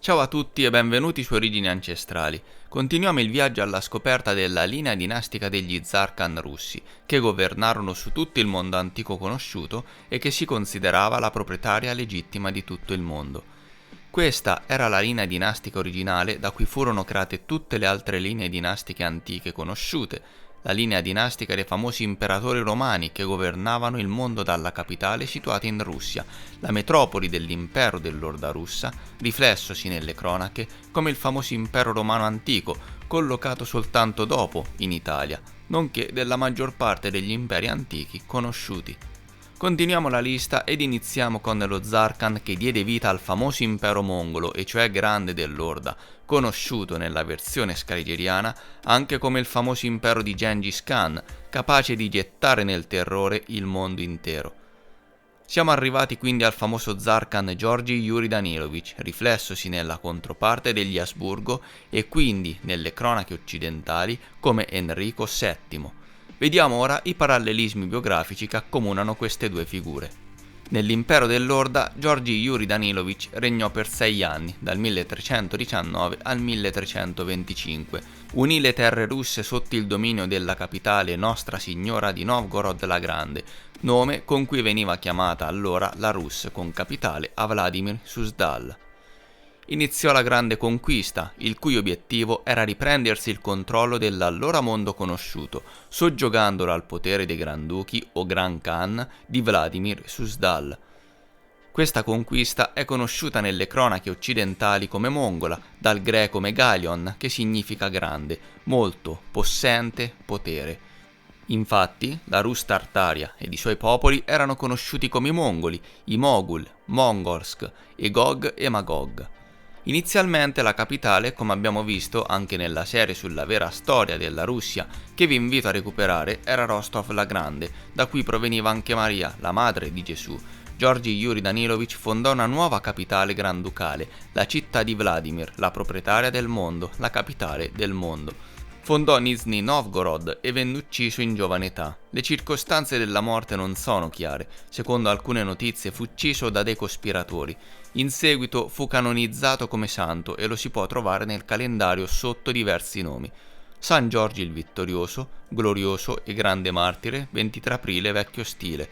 Ciao a tutti e benvenuti su Origini Ancestrali. Continuiamo il viaggio alla scoperta della linea dinastica degli Zarkhan russi, che governarono su tutto il mondo antico conosciuto e che si considerava la proprietaria legittima di tutto il mondo. Questa era la linea dinastica originale da cui furono create tutte le altre linee dinastiche antiche conosciute, la linea dinastica dei famosi imperatori romani che governavano il mondo dalla capitale situata in Russia, la metropoli dell'impero dell'Orda russa, riflessosi nelle cronache come il famoso impero romano antico, collocato soltanto dopo in Italia, nonché della maggior parte degli imperi antichi conosciuti. Continuiamo la lista ed iniziamo con lo Zarkhan che diede vita al famoso impero mongolo, e cioè Grande dell'Orda, conosciuto nella versione skyriana anche come il famoso impero di Gengis Khan, capace di gettare nel terrore il mondo intero. Siamo arrivati quindi al famoso Zarkhan Georgi Yuri Danilovich, riflessosi nella controparte degli Asburgo e quindi nelle cronache occidentali come Enrico VII. Vediamo ora i parallelismi biografici che accomunano queste due figure. Nell'impero dell'Orda, Georgi Yuri Danilovich regnò per 6 anni, dal 1319 al 1325. Unì le terre russe sotto il dominio della capitale Nostra Signora di Novgorod la Grande, nome con cui veniva chiamata allora la Rus con capitale a Vladimir Suzdal. Iniziò la grande conquista, il cui obiettivo era riprendersi il controllo dell'allora mondo conosciuto, soggiogandolo al potere dei Granduchi o Gran Khan di Vladimir Suzdal. Questa conquista è conosciuta nelle cronache occidentali come mongola, dal greco megalion, che significa grande, molto, possente, potere. Infatti, la Rus Tartaria ed i suoi popoli erano conosciuti come i Mongoli, i Mogul, Mongolsk e Gog e Magog. Inizialmente la capitale, come abbiamo visto anche nella serie sulla vera storia della Russia, che vi invito a recuperare, era Rostov la Grande, da cui proveniva anche Maria, la madre di Gesù. Georgi Yuri Danilovich fondò una nuova capitale granducale, la città di Vladimir, la proprietaria del mondo, la capitale del mondo. Fondò Nizhny Novgorod e venne ucciso in giovane età. Le circostanze della morte non sono chiare. Secondo alcune notizie fu ucciso da dei cospiratori. In seguito fu canonizzato come santo e lo si può trovare nel calendario sotto diversi nomi. San Giorgio il Vittorioso, Glorioso e Grande Martire, 23 aprile vecchio stile.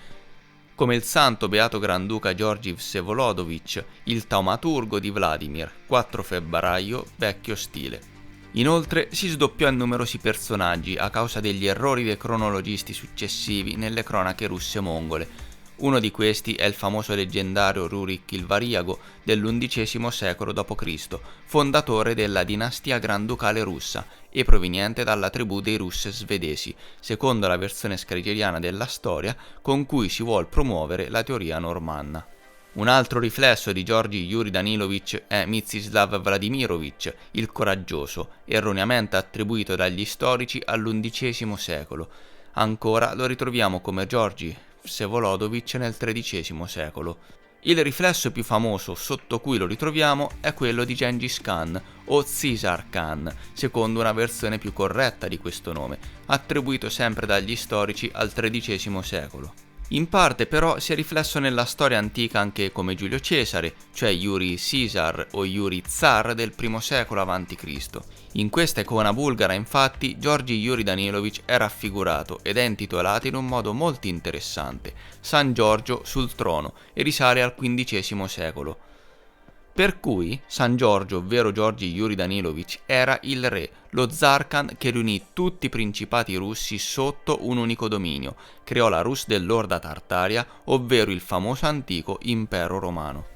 Come il santo beato Granduca Georgi Vsevolodovich, il taumaturgo di Vladimir, 4 febbraio vecchio stile. Inoltre si sdoppiò in numerosi personaggi a causa degli errori dei cronologisti successivi nelle cronache russe mongole. Uno di questi è il famoso leggendario Rurik il Variago dell'XI secolo d.C., fondatore della dinastia granducale russa e proveniente dalla tribù dei Rus svedesi, secondo la versione skyriana della storia con cui si vuol promuovere la teoria normanna. Un altro riflesso di Georgi Yuri Danilovich è Mstislav Vladimirovich, il coraggioso, erroneamente attribuito dagli storici all'XI secolo. Ancora lo ritroviamo come Georgi Vsevolodovich nel XIII secolo. Il riflesso più famoso sotto cui lo ritroviamo è quello di Gengis Khan o Caesar Khan, secondo una versione più corretta di questo nome, attribuito sempre dagli storici al XIII secolo. In parte però si è riflesso nella storia antica anche come Giulio Cesare, cioè Yuri Caesar o Yuri Tsar del I secolo a.C. In questa icona bulgara infatti Georgi Yuri Danilovich è raffigurato ed è intitolato in un modo molto interessante, San Giorgio sul trono, e risale al XV secolo. Per cui San Giorgio, ovvero Georgi Yuri Danilovich, era il re, lo Zarkhan che riunì tutti i principati russi sotto un unico dominio, creò la Rus dell'Orda Tartaria, ovvero il famoso antico impero romano.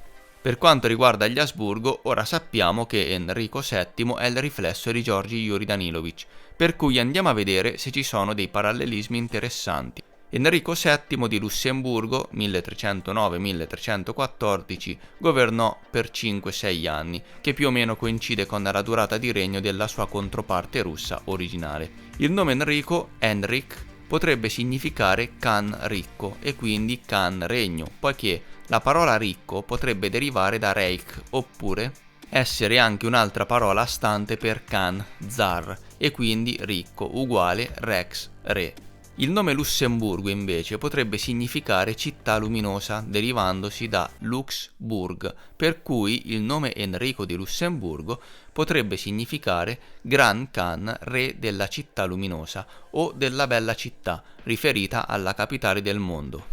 Per quanto riguarda gli Asburgo, ora sappiamo che Enrico VII è il riflesso di Georgi Yuri Danilovich, per cui andiamo a vedere se ci sono dei parallelismi interessanti. Enrico VII di Lussemburgo, 1309-1314, governò per 5-6 anni, che più o meno coincide con la durata di regno della sua controparte russa originale. Il nome Enrico, Henrik, potrebbe significare Khan ricco e quindi Khan regno, poiché la parola ricco potrebbe derivare da Reich oppure essere anche un'altra parola a stante per Khan, zar, e quindi ricco uguale rex, re. Il nome Lussemburgo invece potrebbe significare città luminosa, derivandosi da Luxburg, per cui il nome Enrico di Lussemburgo potrebbe significare Gran Khan, re della città luminosa o della bella città, riferita alla capitale del mondo.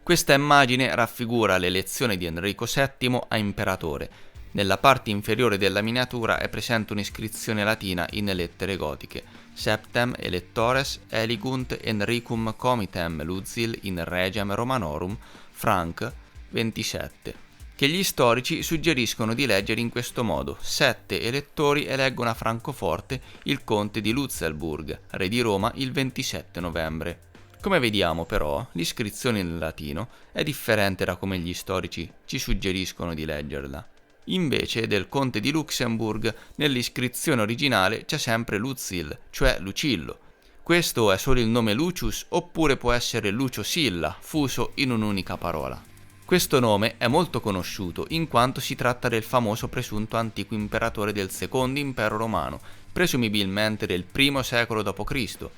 Questa immagine raffigura l'elezione di Enrico VII a imperatore. Nella parte inferiore della miniatura è presente un'iscrizione latina in lettere gotiche: Septem electores eligunt Enricum comitem Luzil in regem Romanorum Franc 27, che gli storici suggeriscono di leggere in questo modo: 7 elettori eleggono a Francoforte il conte di Lutzelburg, re di Roma, il 27 novembre. Come vediamo però, l'iscrizione in latino è differente da come gli storici ci suggeriscono di leggerla. Invece del conte di Luxemburg, nell'iscrizione originale c'è sempre Luzil, cioè Lucillo. Questo è solo il nome Lucius oppure può essere Lucio Silla, fuso in un'unica parola. Questo nome è molto conosciuto in quanto si tratta del famoso presunto antico imperatore del secondo impero romano, presumibilmente del I secolo d.C.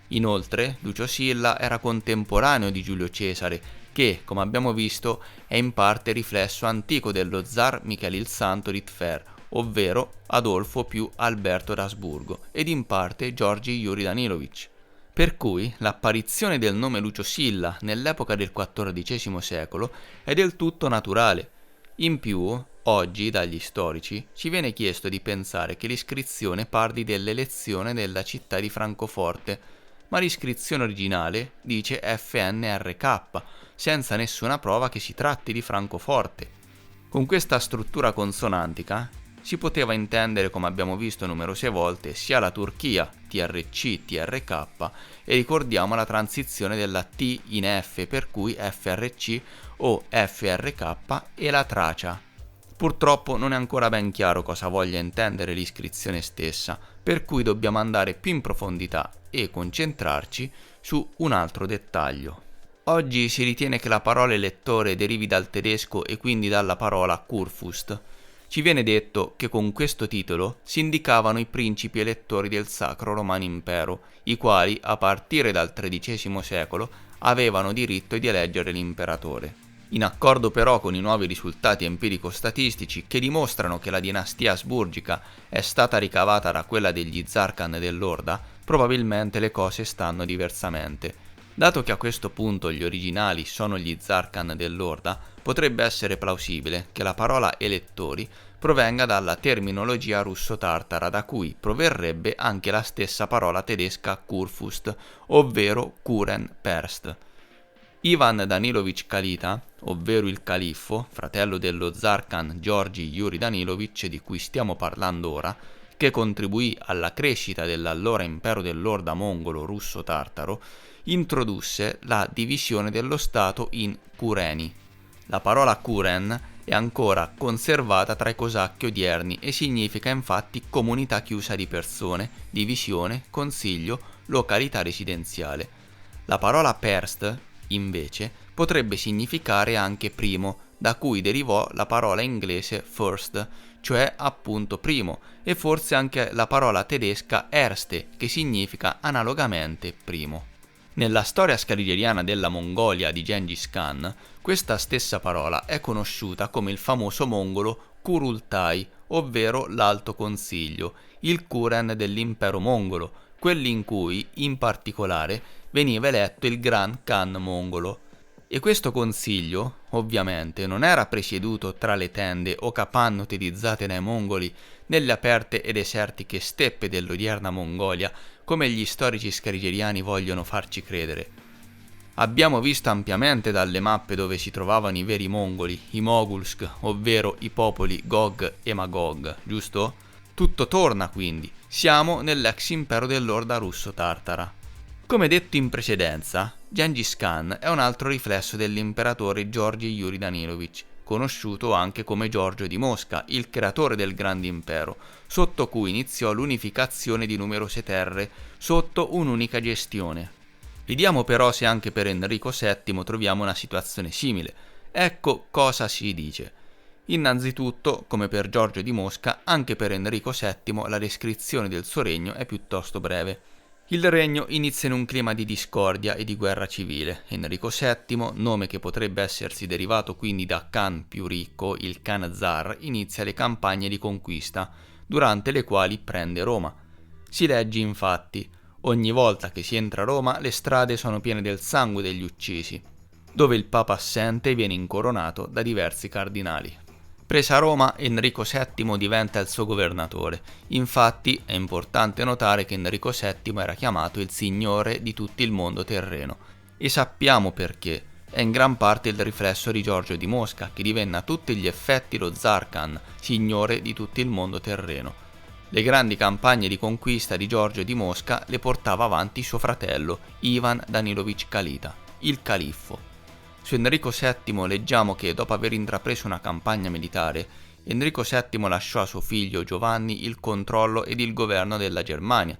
Inoltre, Lucio Silla era contemporaneo di Giulio Cesare, che, come abbiamo visto, è in parte riflesso antico dello zar Michele il Santo di Tver, ovvero Adolfo più Alberto d'Asburgo, ed in parte Giorgi Yuri Danilovic. Per cui l'apparizione del nome Lucio Silla nell'epoca del XIV secolo è del tutto naturale. In più, oggi dagli storici ci viene chiesto di pensare che l'iscrizione parli dell'elezione della città di Francoforte, ma l'iscrizione originale dice FNRK, senza nessuna prova che si tratti di Francoforte. Con questa struttura consonantica si poteva intendere, come abbiamo visto numerose volte, sia la Turchia, TRC, TRK, e ricordiamo la transizione della T in F, per cui FRC o FRK, e la Tracia. Purtroppo non è ancora ben chiaro cosa voglia intendere l'iscrizione stessa, per cui dobbiamo andare più in profondità e concentrarci su un altro dettaglio. Oggi si ritiene che la parola elettore derivi dal tedesco e quindi dalla parola Kurfürst. Ci viene detto che con questo titolo si indicavano i principi elettori del Sacro Romano Impero, i quali, a partire dal XIII secolo, avevano diritto di eleggere l'imperatore. In accordo però con i nuovi risultati empirico-statistici che dimostrano che la dinastia asburgica è stata ricavata da quella degli zar Khan dell'Orda, probabilmente le cose stanno diversamente. Dato che a questo punto gli originali sono gli zar Khan dell'Orda, potrebbe essere plausibile che la parola elettori provenga dalla terminologia russo-tartara, da cui proverrebbe anche la stessa parola tedesca Kurfürst, ovvero Kuren Perst. Ivan Danilovic Kalita, ovvero il califfo, fratello dello zar Khan Giorgi Yuri Danilovic di cui stiamo parlando ora, che contribuì alla crescita dell'allora impero dell'Orda mongolo russo-tartaro, introdusse la divisione dello Stato in kureni. La parola kuren è ancora conservata tra i cosacchi odierni e significa infatti comunità chiusa di persone, divisione, consiglio, località residenziale. La parola perst, invece, potrebbe significare anche primo, da cui derivò la parola inglese first, cioè appunto primo, e forse anche la parola tedesca erste, che significa analogamente primo. Nella storia scarigeriana della Mongolia di Gengis Khan, questa stessa parola è conosciuta come il famoso mongolo Kurultai, ovvero l'Alto Consiglio, il Kuren dell'impero mongolo, quelli in cui, in particolare, veniva eletto il Gran Khan mongolo. E questo consiglio, ovviamente, non era presieduto tra le tende o capanne utilizzate dai mongoli nelle aperte e desertiche steppe dell'odierna Mongolia, come gli storici scarigeriani vogliono farci credere. Abbiamo visto ampiamente dalle mappe dove si trovavano i veri mongoli, i Mogulsk, ovvero i popoli Gog e Magog, giusto? Tutto torna quindi, siamo nell'ex impero dell'Orda russo-tartara. Come detto in precedenza, Gengis Khan è un altro riflesso dell'imperatore Giorgi Yuri Danilovic, conosciuto anche come Giorgio di Mosca, il creatore del grande impero, sotto cui iniziò l'unificazione di numerose terre sotto un'unica gestione. Vediamo però se anche per Enrico VII troviamo una situazione simile. Ecco cosa si dice. Innanzitutto, come per Giorgio di Mosca, anche per Enrico VII la descrizione del suo regno è piuttosto breve. Il regno inizia in un clima di discordia e di guerra civile. Enrico VII, nome che potrebbe essersi derivato quindi da Khan più ricco, il Khan Zar, inizia le campagne di conquista, durante le quali prende Roma. Si legge infatti: ogni volta che si entra a Roma le strade sono piene del sangue degli uccisi, dove il Papa assente viene incoronato da diversi cardinali. Presa Roma, Enrico VII diventa il suo governatore. Infatti è importante notare che Enrico VII era chiamato il signore di tutto il mondo terreno. E sappiamo perché. È in gran parte il riflesso di Giorgio di Mosca, che divenne a tutti gli effetti lo Zar Khan, signore di tutto il mondo terreno. Le grandi campagne di conquista di Giorgio di Mosca le portava avanti suo fratello, Ivan Danilovich Kalita, il califfo. Su Enrico VII leggiamo che, dopo aver intrapreso una campagna militare, Enrico VII lasciò a suo figlio Giovanni il controllo ed il governo della Germania.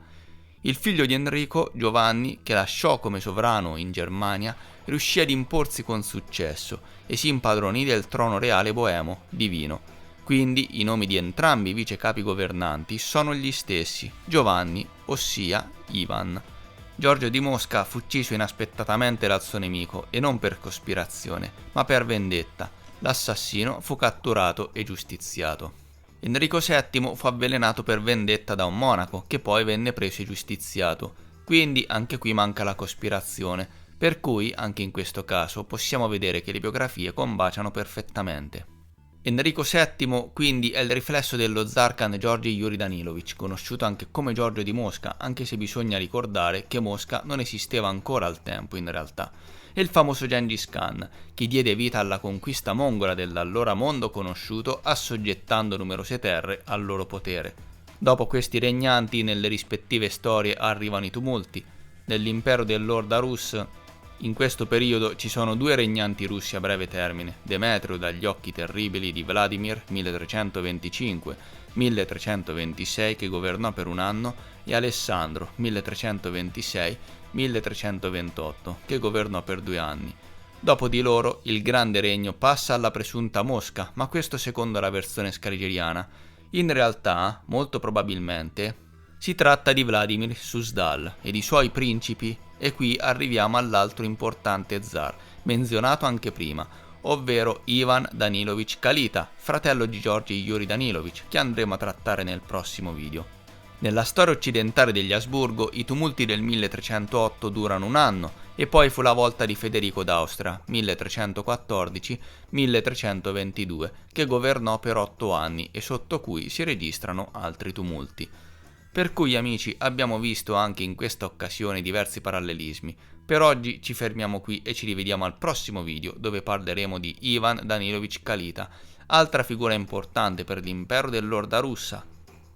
Il figlio di Enrico, Giovanni, che lasciò come sovrano in Germania, riuscì ad imporsi con successo e si impadronì del trono reale boemo, divino. Quindi i nomi di entrambi i vice capi governanti sono gli stessi, Giovanni, ossia Ivan. Giorgio di Mosca fu ucciso inaspettatamente dal suo nemico, e non per cospirazione, ma per vendetta. L'assassino fu catturato e giustiziato. Enrico VII fu avvelenato per vendetta da un monaco, che poi venne preso e giustiziato. Quindi anche qui manca la cospirazione, per cui anche in questo caso possiamo vedere che le biografie combaciano perfettamente. Enrico VII quindi è il riflesso dello Zar Khan Georgi Yuri Danilovich, conosciuto anche come Giorgio di Mosca, anche se bisogna ricordare che Mosca non esisteva ancora al tempo in realtà, e il famoso Gengis Khan, che diede vita alla conquista mongola dell'allora mondo conosciuto, assoggettando numerose terre al loro potere. Dopo questi regnanti, nelle rispettive storie arrivano i tumulti. Nell'impero del Lord Rus, in questo periodo ci sono due regnanti russi a breve termine: Demetrio dagli occhi terribili di Vladimir 1325-1326, che governò per un anno, e Alessandro 1326-1328, che governò per 2 anni. Dopo di loro il grande regno passa alla presunta Mosca, ma questo secondo la versione scarigeriana. In realtà, molto probabilmente, si tratta di Vladimir Suzdal e di suoi principi, e qui arriviamo all'altro importante zar, menzionato anche prima, ovvero Ivan Danilovich Kalita, fratello di Georgi Yuri Danilovich, che andremo a trattare nel prossimo video. Nella storia occidentale degli Asburgo i tumulti del 1308 durano un anno, e poi fu la volta di Federico d'Austria, 1314-1322, che governò per 8 anni e sotto cui si registrano altri tumulti. Per cui, amici, abbiamo visto anche in questa occasione diversi parallelismi. Per oggi ci fermiamo qui e ci rivediamo al prossimo video, dove parleremo di Ivan Danilovich Kalita, altra figura importante per l'impero dell'Orda russa.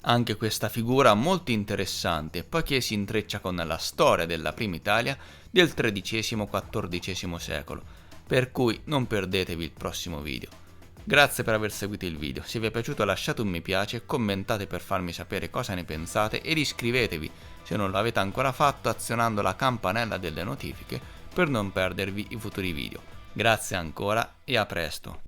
Anche questa figura molto interessante, poiché si intreccia con la storia della prima Italia del XIII-XIV secolo, per cui non perdetevi il prossimo video. Grazie per aver seguito il video, se vi è piaciuto lasciate un mi piace, commentate per farmi sapere cosa ne pensate ed iscrivetevi se non l'avete ancora fatto azionando la campanella delle notifiche per non perdervi i futuri video. Grazie ancora e a presto!